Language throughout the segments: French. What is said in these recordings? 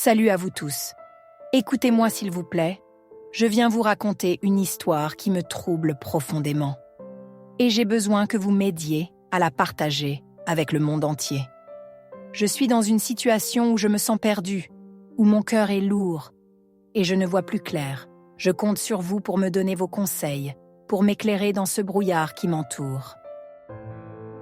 Salut à vous tous. Écoutez-moi s'il vous plaît. Je viens vous raconter une histoire qui me trouble profondément. Et j'ai besoin que vous m'aidiez à la partager avec le monde entier. Je suis dans une situation où je me sens perdue, où mon cœur est lourd et je ne vois plus clair. Je compte sur vous pour me donner vos conseils, pour m'éclairer dans ce brouillard qui m'entoure.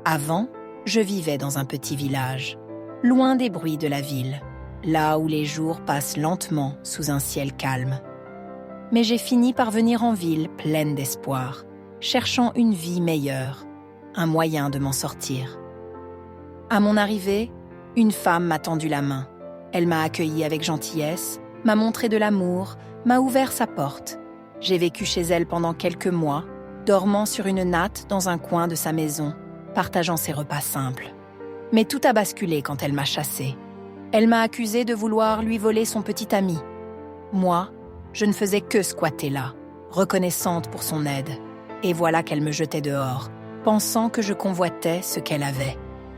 Avant, je vivais dans un petit village, loin des bruits de la ville, là où les jours passent lentement sous un ciel calme. Mais j'ai fini par venir en ville pleine d'espoir, cherchant une vie meilleure, un moyen de m'en sortir. À mon arrivée, une femme m'a tendu la main. Elle m'a accueilli avec gentillesse, m'a montré de l'amour, m'a ouvert sa porte. J'ai vécu chez elle pendant quelques mois, dormant sur une natte dans un coin de sa maison, partageant ses repas simples. Mais tout a basculé quand elle m'a chassée. Elle m'a accusée de vouloir lui voler son petit ami. Moi, je ne faisais que squatter là, reconnaissante pour son aide. Et voilà qu'elle me jetait dehors, pensant que je convoitais ce qu'elle avait.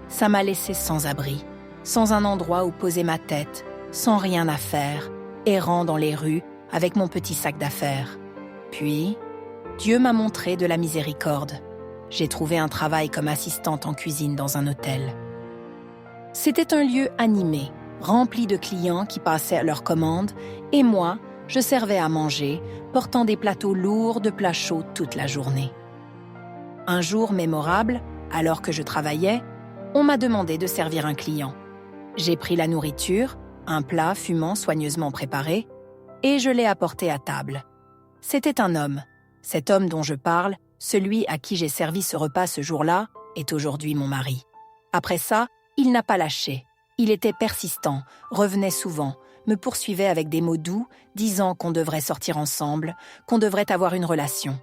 Ça m'a laissée sans abri, sans un endroit où poser ma tête, sans rien à faire, errant dans les rues avec mon petit sac d'affaires. Puis, Dieu m'a montré de la miséricorde. J'ai trouvé un travail comme assistante en cuisine dans un hôtel. C'était un lieu animé, rempli de clients qui passaient leurs commandes, et moi, je servais à manger, portant des plateaux lourds de plats chauds toute la journée. Un jour mémorable, alors que je travaillais, on m'a demandé de servir un client. J'ai pris la nourriture, un plat fumant soigneusement préparé, et je l'ai apporté à table. C'était un homme. Cet homme dont je parle, celui à qui j'ai servi ce repas ce jour-là, est aujourd'hui mon mari. Après ça, il n'a pas lâché. Il était persistant, revenait souvent, me poursuivait avec des mots doux, disant qu'on devrait sortir ensemble, qu'on devrait avoir une relation.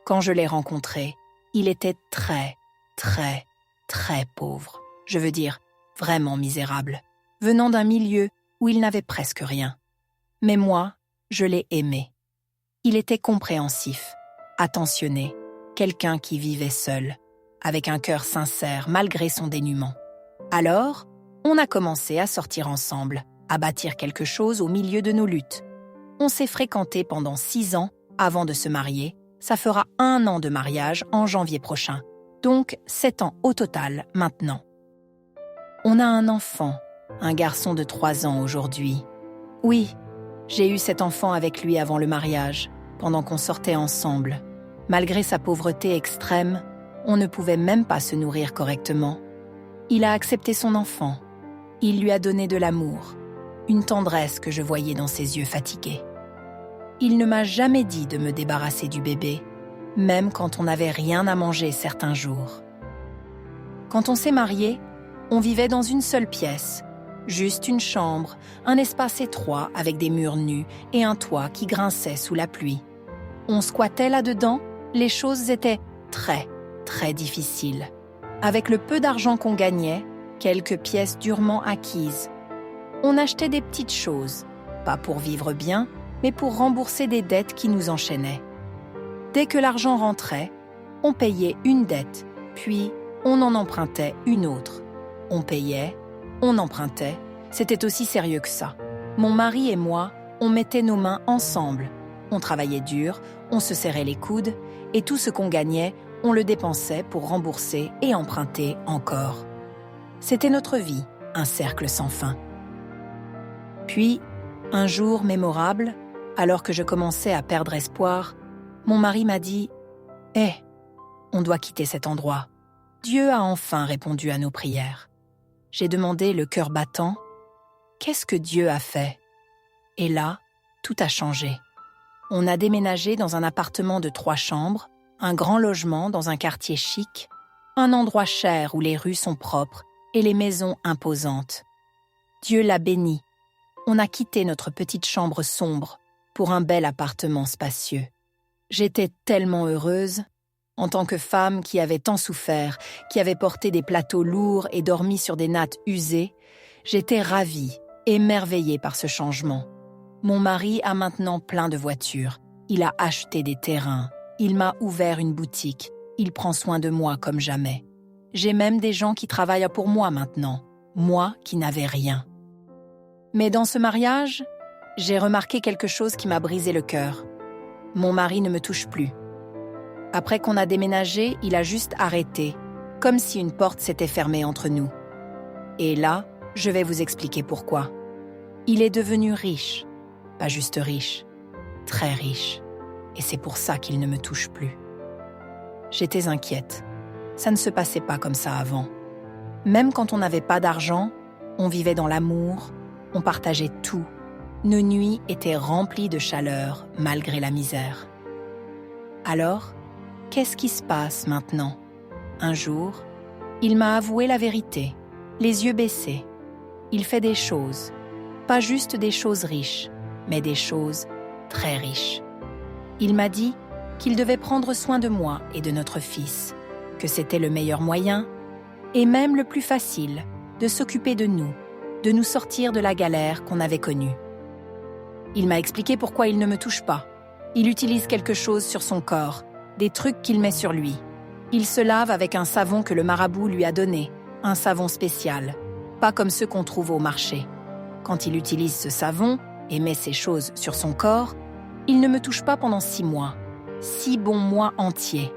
Quand je l'ai rencontré, il était très, très, très pauvre. Je veux dire, vraiment misérable, venant d'un milieu où il n'avait presque rien. Mais moi, je l'ai aimé. Il était compréhensif, attentionné, quelqu'un qui vivait seul, avec un cœur sincère malgré son dénuement. Alors, on a commencé à sortir ensemble, à bâtir quelque chose au milieu de nos luttes. On s'est fréquentés pendant 6 ans avant de se marier. Ça fera 1 an de mariage en janvier prochain. Donc 7 ans au total maintenant. On a un enfant, un garçon de 3 ans aujourd'hui. Oui, j'ai eu cet enfant avec lui avant le mariage, pendant qu'on sortait ensemble. Malgré sa pauvreté extrême, on ne pouvait même pas se nourrir correctement. Il a accepté son enfant. Il lui a donné de l'amour, une tendresse que je voyais dans ses yeux fatigués. Il ne m'a jamais dit de me débarrasser du bébé, même quand on n'avait rien à manger certains jours. Quand on s'est mariés, on vivait dans une seule pièce, juste une chambre, un espace étroit avec des murs nus et un toit qui grinçait sous la pluie. On squattait là-dedans, les choses étaient très, très difficiles. Avec le peu d'argent qu'on gagnait, quelques pièces durement acquises, on achetait des petites choses, pas pour vivre bien, mais pour rembourser des dettes qui nous enchaînaient. Dès que l'argent rentrait, on payait une dette, puis on en empruntait une autre. On payait, on empruntait, c'était aussi sérieux que ça. Mon mari et moi, on mettait nos mains ensemble. On travaillait dur, on se serrait les coudes, et tout ce qu'on gagnait, on le dépensait pour rembourser et emprunter encore. C'était notre vie, un cercle sans fin. Puis, un jour mémorable, alors que je commençais à perdre espoir, mon mari m'a dit « Hé, on doit quitter cet endroit. » Dieu a enfin répondu à nos prières. J'ai demandé le cœur battant « Qu'est-ce que Dieu a fait ?» Et là, tout a changé. On a déménagé dans un appartement de 3 chambres, un grand logement dans un quartier chic, un endroit cher où les rues sont propres et les maisons imposantes. Dieu l'a béni. On a quitté notre petite chambre sombre pour un bel appartement spacieux. J'étais tellement heureuse. En tant que femme qui avait tant souffert, qui avait porté des plateaux lourds et dormi sur des nattes usées, j'étais ravie, émerveillée par ce changement. Mon mari a maintenant plein de voitures. Il a acheté des terrains. Il m'a ouvert une boutique. Il prend soin de moi comme jamais. J'ai même des gens qui travaillent pour moi maintenant. Moi qui n'avais rien. Mais dans ce mariage, j'ai remarqué quelque chose qui m'a brisé le cœur. Mon mari ne me touche plus. Après qu'on a déménagé, il a juste arrêté, comme si une porte s'était fermée entre nous. Et là, je vais vous expliquer pourquoi. Il est devenu riche. Pas juste riche, très riche. Et c'est pour ça qu'il ne me touche plus. J'étais inquiète. Ça ne se passait pas comme ça avant. Même quand on n'avait pas d'argent, on vivait dans l'amour, on partageait tout. Nos nuits étaient remplies de chaleur malgré la misère. Alors, qu'est-ce qui se passe maintenant? Un jour, il m'a avoué la vérité, les yeux baissés. Il fait des choses, pas juste des choses riches, mais des choses très riches. Il m'a dit qu'il devait prendre soin de moi et de notre fils, que c'était le meilleur moyen, et même le plus facile, de s'occuper de nous sortir de la galère qu'on avait connue. Il m'a expliqué pourquoi il ne me touche pas. Il utilise quelque chose sur son corps, des trucs qu'il met sur lui. Il se lave avec un savon que le marabout lui a donné, un savon spécial, pas comme ceux qu'on trouve au marché. Quand il utilise ce savon et met ces choses sur son corps, il ne me touche pas pendant 6 mois. 6 bons mois entiers.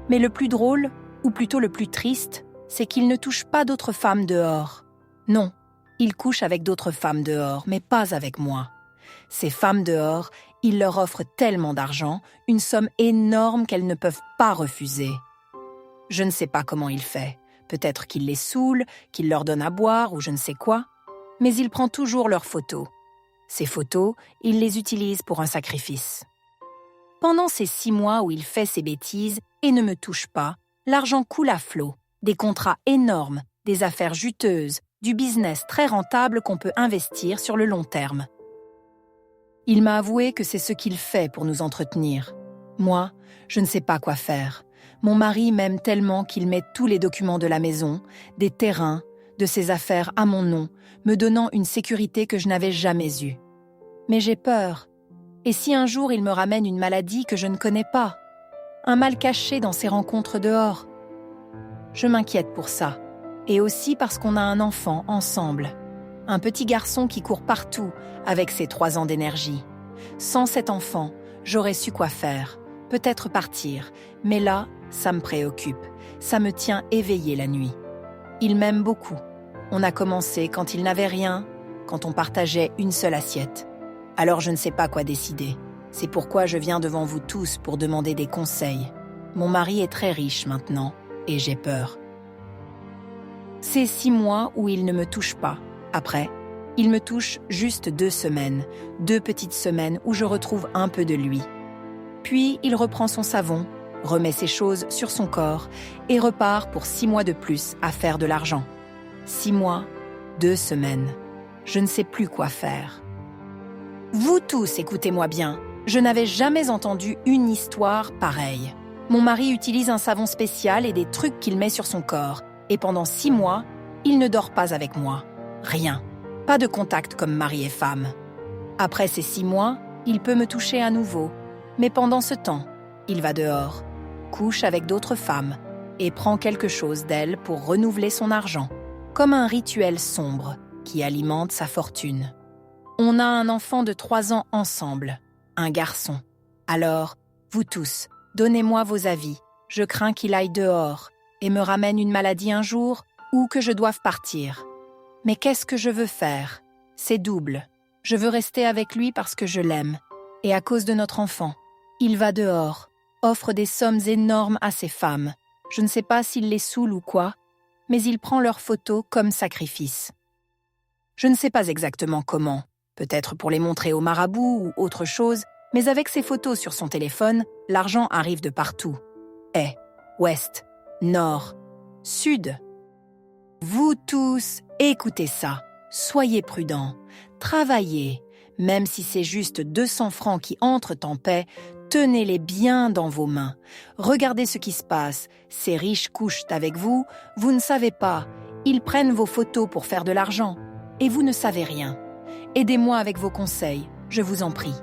Mais le plus drôle, ou plutôt le plus triste, c'est qu'il ne touche pas d'autres femmes dehors. Non, il couche avec d'autres femmes dehors, mais pas avec moi. Ces femmes dehors, il leur offre tellement d'argent, une somme énorme qu'elles ne peuvent pas refuser. Je ne sais pas comment il fait. Peut-être qu'il les saoule, qu'il leur donne à boire ou je ne sais quoi. Mais il prend toujours leurs photos. Ces photos, il les utilise pour un sacrifice. Pendant ces 6 mois où il fait ses bêtises et ne me touche pas, l'argent coule à flot. Des contrats énormes, des affaires juteuses, du business très rentable qu'on peut investir sur le long terme. Il m'a avoué que c'est ce qu'il fait pour nous entretenir. Moi, je ne sais pas quoi faire. Mon mari m'aime tellement qu'il met tous les documents de la maison, des terrains, de ses affaires à mon nom, me donnant une sécurité que je n'avais jamais eue. Mais j'ai peur. Et si un jour il me ramène une maladie que je ne connais pas? Un mal caché dans ses rencontres dehors? Je m'inquiète pour ça. Et aussi parce qu'on a un enfant ensemble. Un petit garçon qui court partout avec ses 3 ans d'énergie. Sans cet enfant, j'aurais su quoi faire. Peut-être partir. Mais là, ça me préoccupe. Ça me tient éveillée la nuit. Il m'aime beaucoup. On a commencé quand il n'avait rien, quand on partageait une seule assiette. Alors je ne sais pas quoi décider. C'est pourquoi je viens devant vous tous pour demander des conseils. Mon mari est très riche maintenant, et j'ai peur. C'est 6 mois où il ne me touche pas. Après, il me touche juste 2 semaines, 2 petites semaines où je retrouve un peu de lui. Puis il reprend son savon, remet ses choses sur son corps et repart pour 6 mois de plus à faire de l'argent. 6 mois, 2 semaines. Je ne sais plus quoi faire. Vous tous, écoutez-moi bien. Je n'avais jamais entendu une histoire pareille. Mon mari utilise un savon spécial et des trucs qu'il met sur son corps. Et pendant 6 mois, il ne dort pas avec moi. Rien. Pas de contact comme mari et femme. Après ces 6 mois, il peut me toucher à nouveau. Mais pendant ce temps, il va dehors, couche avec d'autres femmes et prend quelque chose d'elles pour renouveler son argent, comme un rituel sombre qui alimente sa fortune. On a un enfant de 3 ans ensemble, un garçon. Alors, vous tous, donnez-moi vos avis. Je crains qu'il aille dehors et me ramène une maladie un jour ou que je doive partir. Mais qu'est-ce que je veux faire? C'est double. Je veux rester avec lui parce que je l'aime. Et à cause de notre enfant. Il va dehors, offre des sommes énormes à ses femmes. Je ne sais pas s'il les saoule ou quoi, mais il prend leurs photos comme sacrifice. Je ne sais pas exactement comment, peut-être pour les montrer au marabout ou autre chose, mais avec ces photos sur son téléphone, l'argent arrive de partout. Est, ouest, nord, sud. Vous tous, écoutez ça. Soyez prudents. Travaillez. Même si c'est juste 200 francs qui entrent en paix, tenez-les bien dans vos mains. Regardez ce qui se passe. Ces riches couchent avec vous, vous ne savez pas. Ils prennent vos photos pour faire de l'argent. Et vous ne savez rien. Aidez-moi avec vos conseils, je vous en prie.